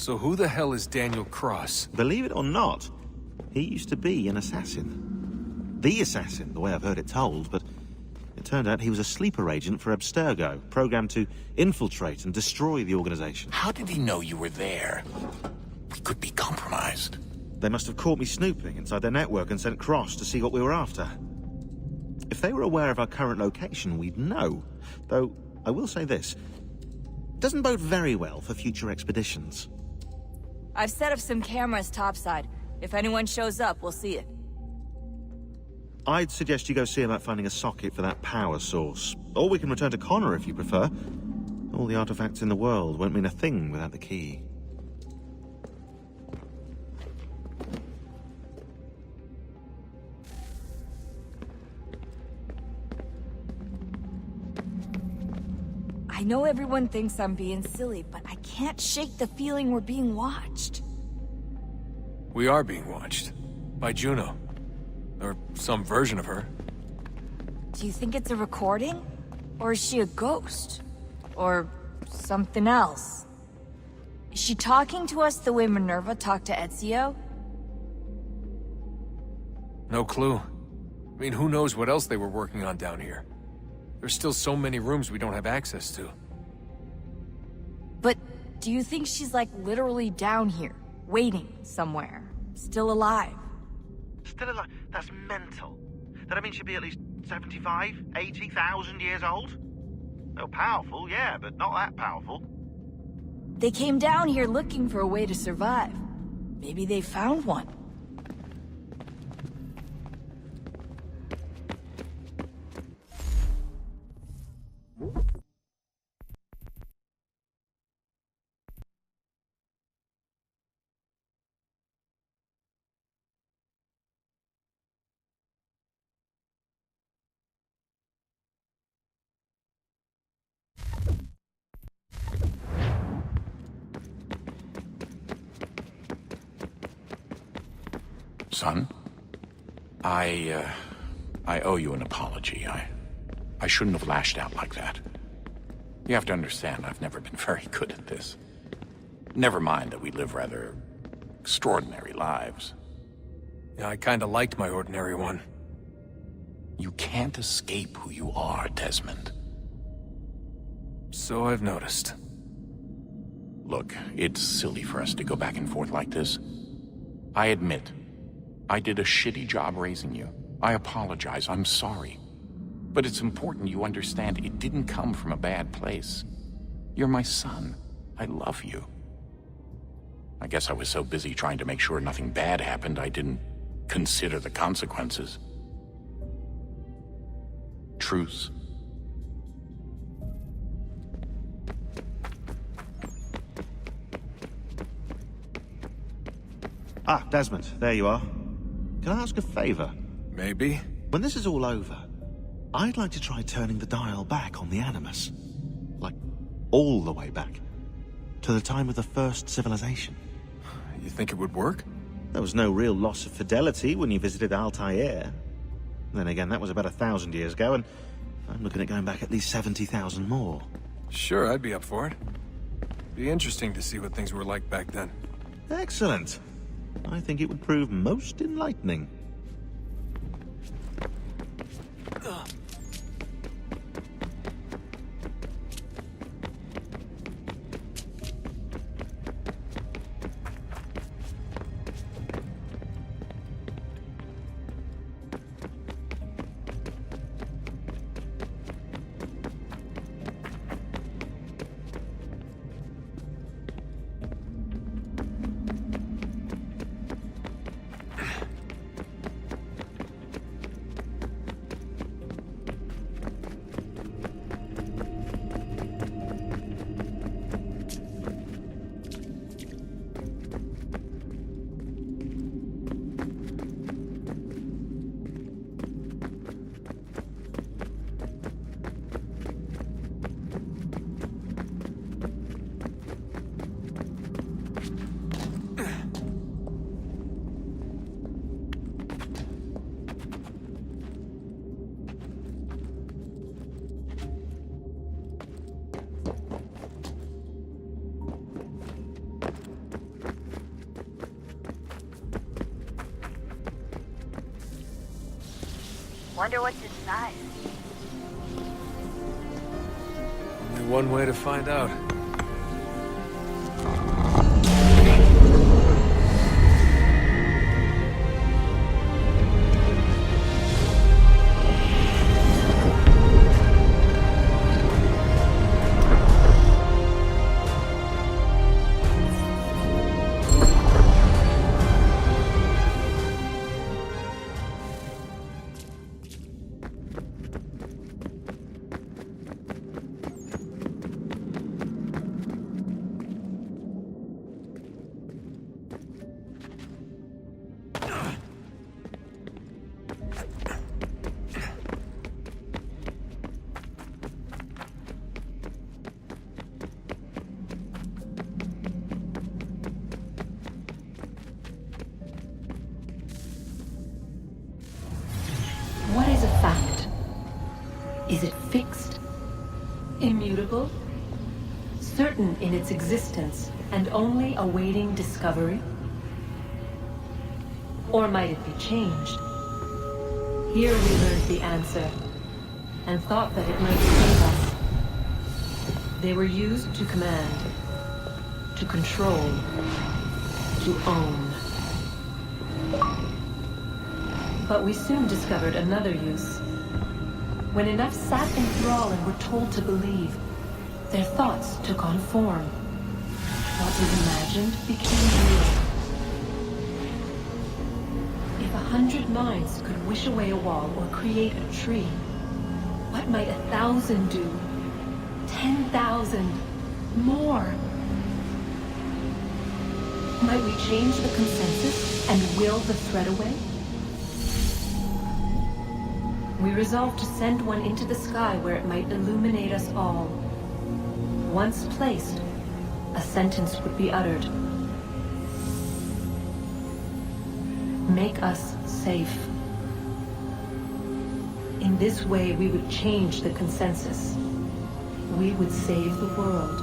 So who the hell is Daniel Cross? Believe it or not, he used to be an assassin. The assassin, the way I've heard it told, but it turned out he was a sleeper agent for Abstergo, programmed to infiltrate and destroy the organization. How did he know you were there? We could be compromised. They must have caught me snooping inside their network and sent Cross to see what we were after. If they were aware of our current location, we'd know. Though, I will say this. Doesn't bode very well for future expeditions. I've set up some cameras topside. If anyone shows up, we'll see it. I'd suggest you go see about finding a socket for that power source. Or we can return to Connor if you prefer. All the artifacts in the world won't mean a thing without the key. I know everyone thinks I'm being silly, but I can't shake the feeling we're being watched. We are being watched. By Juno. Or some version of her. Do you think it's a recording? Or is she a ghost? Or something else? Is she talking to us the way Minerva talked to Ezio? No clue. I mean, who knows what else they were working on down here? There's still so many rooms we don't have access to. But do you think she's like literally down here, waiting somewhere, still alive? Still alive? That's mental. That means she'd be at least 75, 80,000 years old? Oh, powerful, yeah, but not that powerful. They came down here looking for a way to survive. Maybe they found one. Son, I owe you an apology. I shouldn't have lashed out like that. You have to understand, I've never been very good at this. Never mind that we live rather extraordinary lives. Yeah, I kinda liked my ordinary one. You can't escape who you are, Desmond. So I've noticed. Look, it's silly for us to go back and forth like this. I admit, I did a shitty job raising you. I apologize, I'm sorry. But it's important you understand it didn't come from a bad place. You're my son. I love you. I guess I was so busy trying to make sure nothing bad happened, I didn't consider the consequences. Truce. Ah, Desmond, there you are. Can I ask a favor? Maybe? When this is all over, I'd like to try turning the dial back on the Animus. Like, all the way back. To the time of the first civilization. You think it would work? There was no real loss of fidelity when you visited Altair. Then again, that was about 1,000 years ago, and I'm looking at going back at least 70,000 more. Sure, I'd be up for it. Be interesting to see what things were like back then. Excellent. I think it would prove most enlightening. Wonder what's inside. Only one way to find out. What is a fact? Is it fixed? Immutable? Certain in its existence and only awaiting discovery? Or might it be changed? Here we learned the answer, and thought that it might save us. They were used to command, to control, to own. But we soon discovered another use. When enough sat in thrall and were told to believe, their thoughts took on form. What was imagined became real. If 100 minds could wish away a wall or create a tree, what might 1,000 do? 10,000? More? Might we change the consensus and will the thread away? We resolved to send one into the sky where it might illuminate us all. Once placed, a sentence would be uttered. Make us safe. In this way, we would change the consensus. We would save the world.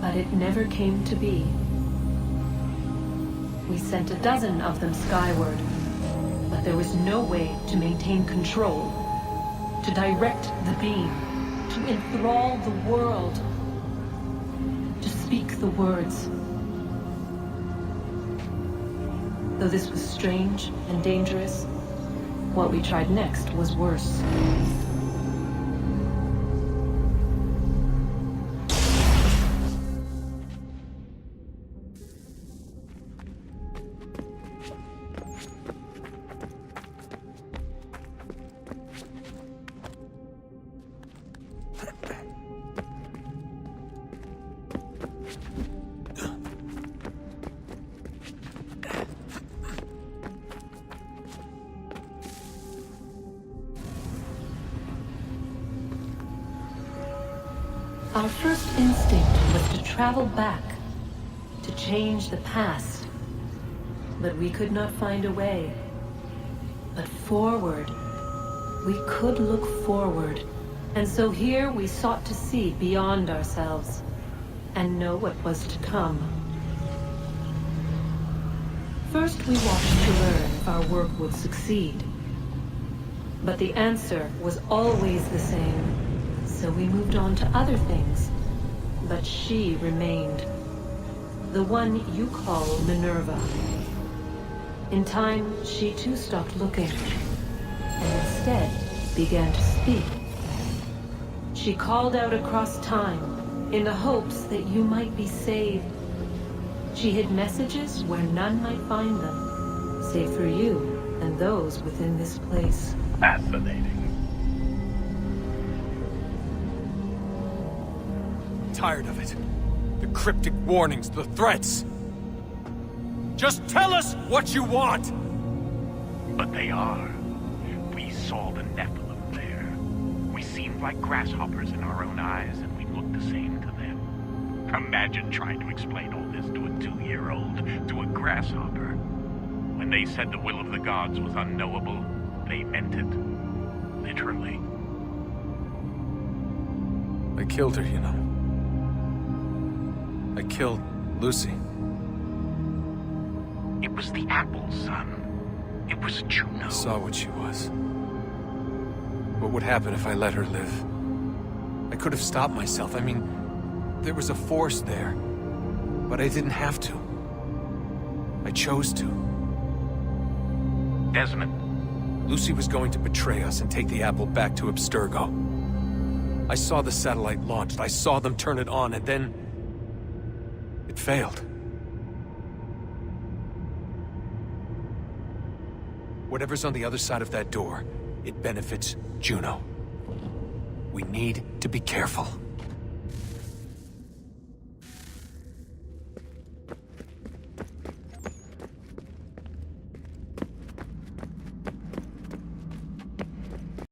But it never came to be. We sent a dozen of them skyward, but there was no way to maintain control, to direct the beam, to enthrall the world, to speak the words. Though this was strange and dangerous, what we tried next was worse. Our first instinct was to travel back, to change the past. But we could not find a way. But forward, we could look forward. And so here we sought to see beyond ourselves, and know what was to come. First we watched to learn if our work would succeed. But the answer was always the same. So we moved on to other things, but she remained. The one you call Minerva. In time, she too stopped looking, and instead began to speak. She called out across time, in the hopes that you might be saved. She hid messages where none might find them, save for you and those within this place. Fascinating. Tired of it. The cryptic warnings, the threats. Just tell us what you want! But they are. We saw the Nephilim there. We seemed like grasshoppers in our own eyes, and we looked the same to them. Imagine trying to explain all this to a 2-year-old, to a grasshopper. When they said the will of the gods was unknowable, they meant it. Literally. I killed her, you know. I killed Lucy. It was the apple, son. was Juno. I saw what she was. What would happen if I let her live? I could have stopped myself. I mean, there was a force there. But I didn't have to. I chose to. Desmond. Lucy was going to betray us and take the apple back to Abstergo. I saw the satellite launched. I saw them turn it on, and then... it failed. Whatever's on the other side of that door, it benefits Juno. We need to be careful.